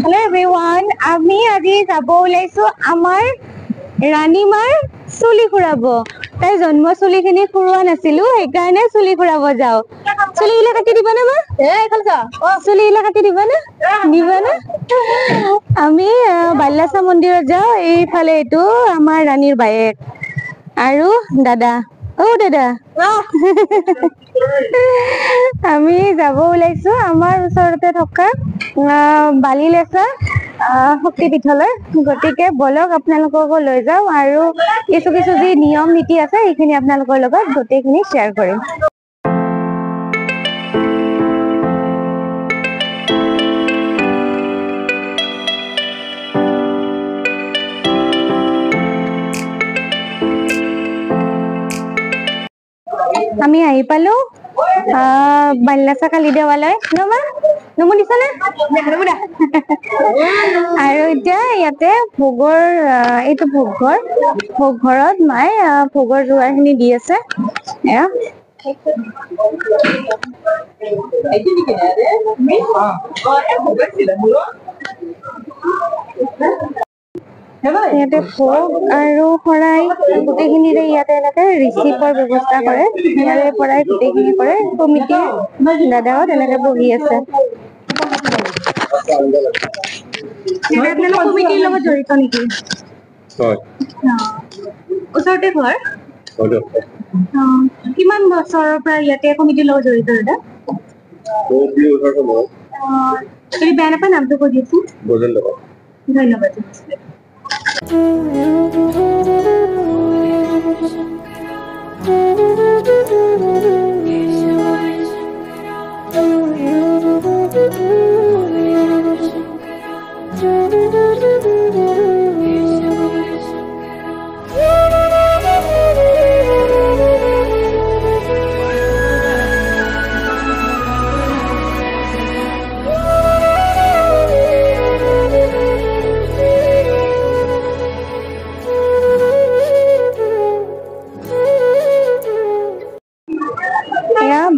Hello everyone, আমি আজি যাব ওলাইছো আমাৰ ৰাণীমাৰ চুলি খুৰাব। তাই জন্ম চুলি খিনি খুৰোৱা নাছিলো, সেইকাৰণে চুলি খুৰাব যাও। চুলি গিলা কাটি দিবা না মা? চুলি গিলা কাটি দিবা না? দিবা না? আমি বাল্যাসা মন্দিৰত যাও। এইফালে এইটো আমাৰ ৰাণীৰ বায়েক আৰু দাদা। ও দাদা আমি যাব ওলাইছো আমাৰ ওচৰতে থকা বালিলেচা শক্তিপীঠলৈ। গতিকে বলক আপোনালোককো লৈ যাওঁ আৰু কিছু কিছু যি নিয়ম নীতি আছে সেইখিনি আপোনালোকৰ লগত গোটেইখিনি শ্বেয়াৰ কৰিম। আমি আহি পালো বাল্যাসা কালী দেৱালয়। নমা নমো দিছা নে? আৰু এতিয়া ইয়াতে ভোগৰ এইটো ভোগঘৰ, ভোগঘৰত মায়ে ভোগৰ যোগাৰখিনি দি আছে। এয়া ইয়াতে ভোগ আৰু শৰাই গোটেইখিনিৰে ইয়াতে এনেকে ৰিচিপৰ ব্যৱস্থা কৰে। ইয়াৰে পৰাই গোটেইখিনি কৰে। কমিটিৰ দাদাও তেনেকে বহি আছে। আপোনালোক কমিটিৰ লগত জড়িত নেকি? ওচৰতে ঘৰ? কিমান বছৰৰ পৰা ইয়াতে কমিটিৰ লগত জড়িত দাদা? যদি বেয়া নাপায় নামটো কৈ দিয়কচোন। ধন্যবাদ।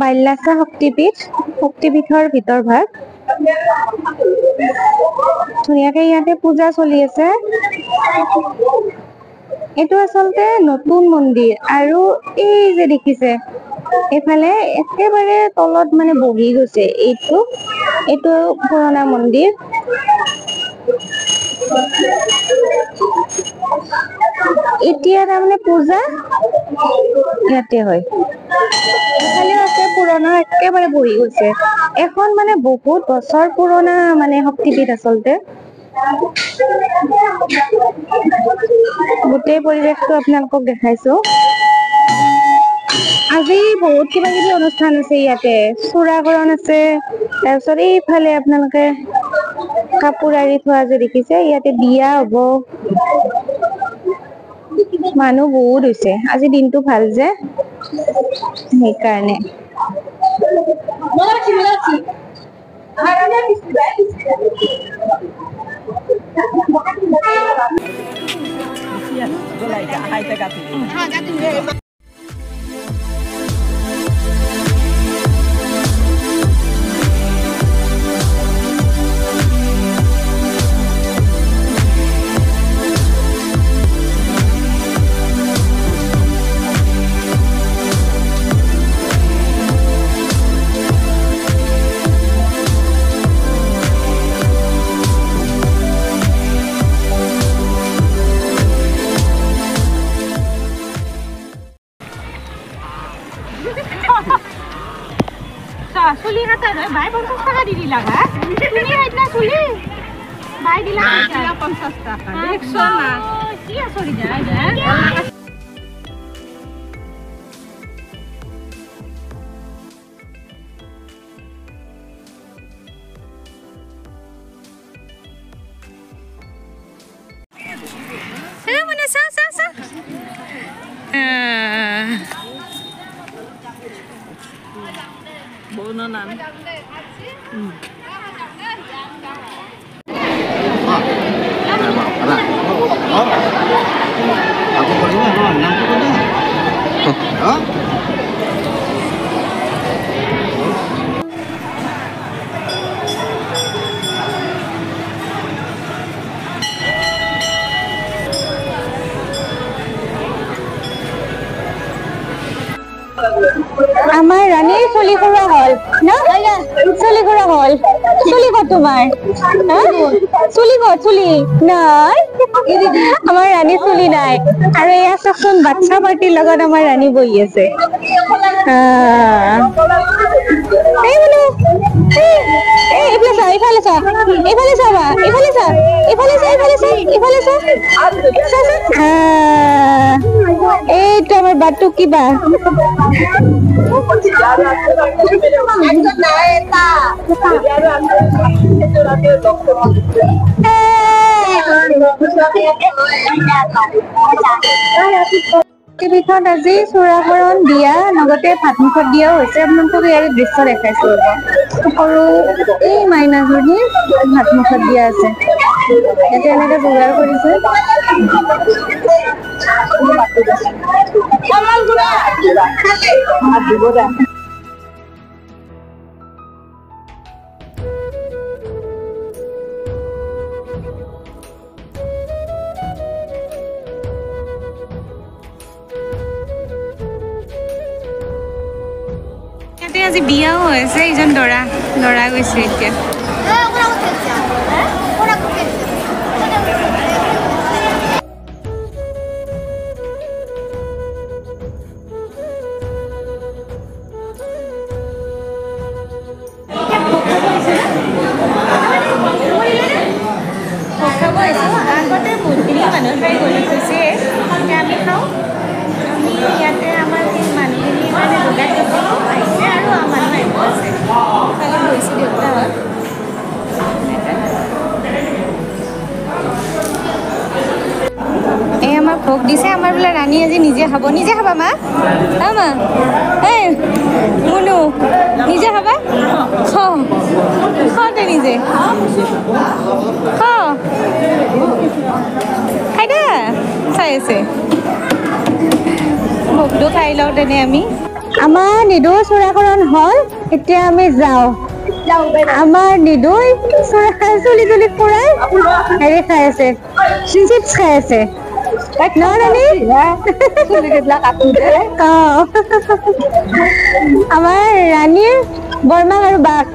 বাল্যাসা শক্তিপীঠ, শক্তিপীঠৰ ভিতৰ ভাগ। ধুনীয়াকে ইয়াতে পূজা চলি আছে। এইটো আচলতে নতুন মন্দিৰ আৰু এই যে দেখিছে এইফালে একেবাৰে তলত মানে বহি গৈছে এইটো পুৰণা মন্দিৰ। এতিয়া তাৰমানে পূজা ইয়াতে হয়। এফালেও আছে পুৰণা, একেবাৰে বহি গৈছে। এখন মানে বহুত বছৰ পুৰণা মানে শক্তিপীঠ আচলতে। গোটেই পৰিৱেশটো আপোনালোকক দেখাইছো। আজি বহুত কিবা কিবি অনুষ্ঠান আছে ইয়াতে। চূড়াকৰণ আছে, তাৰপিছত এইফালে আপোনালোকে কাপোৰ আৰি থোৱা যে দেখিছে, ইয়াতে বিয়া হব। মানুহ বহুত হৈছে, আজি দিনটো ভাল যে সেইকাৰণে। চুলি কাটা নহয়, বাই 50 টাকা দি দিলা হা? তুমি হাইতনা চুলি বাই দিলা 50 টাকা। দেখছো না কি আসলি যায় mana sa bono nan aku pernah nang tu dah. আমাৰ ৰাণীৰ চুলি খুৰা হল ন চুলি খুৰা হল চুলি কত তোমাৰ চুলি কত চুলি নাই আমাৰ ৰাণী চুলি নাই আৰু এয়া চাচোন বাচ্চা পাৰ্টিৰ লগত আমাৰ ৰাণী বহি আছে এই বোলো এইফালে চা এইফালে চা এইফালে চাবা এইফালে চা এইফালে চা এইফালে চা এইফালে চা এইটো আমাৰ বাটু কিবা টিভিখনত আজি চূড়াকৰণ দিয়া লগতে ভাত মুখত দিয়াও হৈছে আপোনালোকক ইয়াৰে দৃশ্য দেখাইছো সৰু এই মাইনাজনী ভাত মুখত দিয়া আছে এতিয়া এনেকে যোগাৰ কৰিছে আজি বিয়াও হৈছে এইজন দৰা গৈছে এতিয়া আগতে বহুতখিনি মানুহ খাই গলি গৈছে আমি খাওঁ আমি ইয়াতে আমাৰ মানুহখিনি মানে যোগাৰ আহিছে আৰু মানুহ আহিব আছে কালি গৈছে দেউতাহঁত এই আমাৰ ভোগ দিছে আমাৰ বোলে ৰাণী আজি নিজে খাব নিজে খাবা মা মা এই মুনু নিজে খাবা খাওঁতে নিজে খাই দে চাই আছে ভোগটো খাই লওঁ তেনে আমি আমাৰ নিদুৰ চূড়াকৰণ হল এতিয়া আমি যাওঁ আমাৰ নিদুই চুলি ফুৰাই হেৰি খাই আছে চিপছ খাই আছে আমাৰ ৰাণীৰ বৰমাক আৰু বাক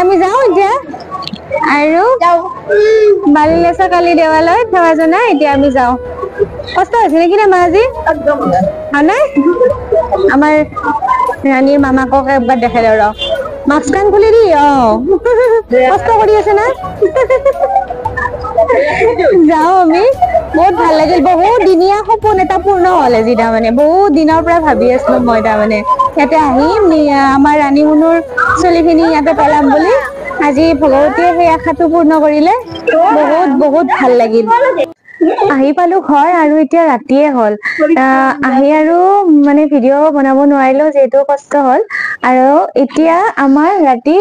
আমি যাওঁ এতিয়া আৰু বালিলেচা কালি দেৱালয় সেৱা জনাই এতিয়া আমি যাওঁ কষ্ট হৈছে নেকি না মা আজি নাই আমাৰ ৰাণীৰ মামাকক একবাৰ দেখাই ৰ মাস্ক কান খুলি দি কষ্ট কৰি আছে না যাওঁ আমি বহুত ভাল লাগিল বহুত দিনীয়া সপোন এটা পূৰ্ণ হল আজি তাৰমানে বহুত দিনৰ পৰা ভাবি আছিলো মই তাৰমানে ইয়াতে আহিম আমাৰ ৰাণী মুনুৰ চুলিখিনি ইয়াতে পেলাম বুলি আজি ভগৱতীয়ে সেই আশাটো পূৰ্ণ কৰিলে বহুত বহুত ভাল লাগিল আহি পালো ঘৰ আৰু এতিয়া ৰাতিয়ে হল আহি আৰু মানে ভিডিঅ' বনাব নোৱাৰিলো যিহেতু কষ্ট হল আৰু এতিয়া আমাৰ ৰাতি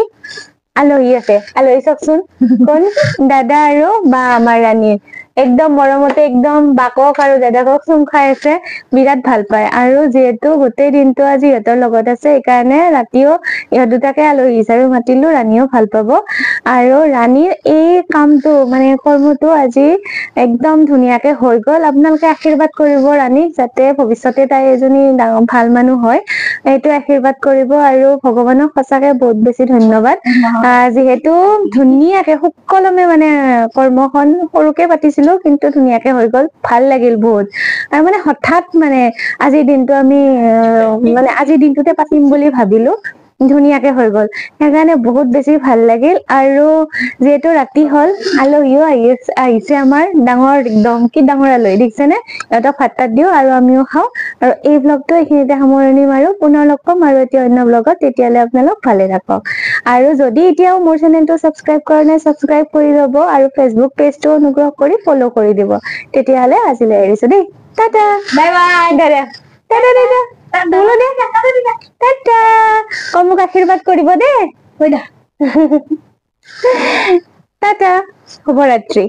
আলহী আছে আলহী চাওকচোন কোন দাদা আৰু বা আমাৰ ৰাণীৰ একদম মৰমতে একদম বাকক আৰু দাদাকক চুম খাই আছে বিৰাট ভাল পায় আৰু যিহেতু গোটেই দিনটো আজি ইহঁতৰ লগত আছে সেইকাৰণে ৰাতিও ইহঁত দুটাকে আলহী হিচাপে মাতিলো ৰাণীও ভাল পাব আৰু ৰাণীৰ এই কামটো মানে কৰ্মটো আজি একদম ধুনীয়াকে হৈ গল আপোনালোকে আশীৰ্বাদ কৰিব ৰাণীক যাতে ভৱিষ্যতে তাই এজনী ভাল মানুহ হয় এইটো আশীৰ্বাদ কৰিব আৰু ভগৱানক সঁচাকে বহুত বেছি ধন্যবাদ যিহেতু ধুনীয়াকে সুকলমে মানে কৰ্মখন সৰুকে পাতিছিলো কিন্তু ধুনীয়াকে হৈ গল ভাল লাগিল বহুত আৰু মানে হঠাৎ মানে আজিৰ দিনটো আমি মানে আজিৰ দিনটোতে পাতিম বুলি ভাবিলো ধুনীয়াকে হৈ গল সেইকাৰণে বহুত বেছি ভাল লাগিল আৰু যিহেতু ৰাতি হল আলহীও আহিছে আমাৰ ডাঙৰ একদম কি ডাঙৰ আলহী দেখিছেনে সিহঁতক ভাত তাত দিও আৰু আমিও খাওঁ আৰু এই ব্লগটো এইখিনিতে সামৰণি মাৰো পুনৰ লগ পাম আৰু এতিয়া অন্য ব্লগত তেতিয়ালে আপোনালোক ভালে থাকক আৰু যদি এতিয়াও মোৰ চেনেলটো সাবস্ক্ৰাইব কৰা নাই সাবস্ক্ৰাইব কৰি ল'ব আৰু ফেচবুক পেজটো অনুগ্ৰহ কৰি ফলো কৰি দিব তেতিয়ালে আজিলৈ এৰিছো দেই টাটা বাই বাই দাদা টাটা টাটা বলো দে টাটা মোক আশীৰ্বাদ কৰিব দেই টাটা শুভৰাত্ৰি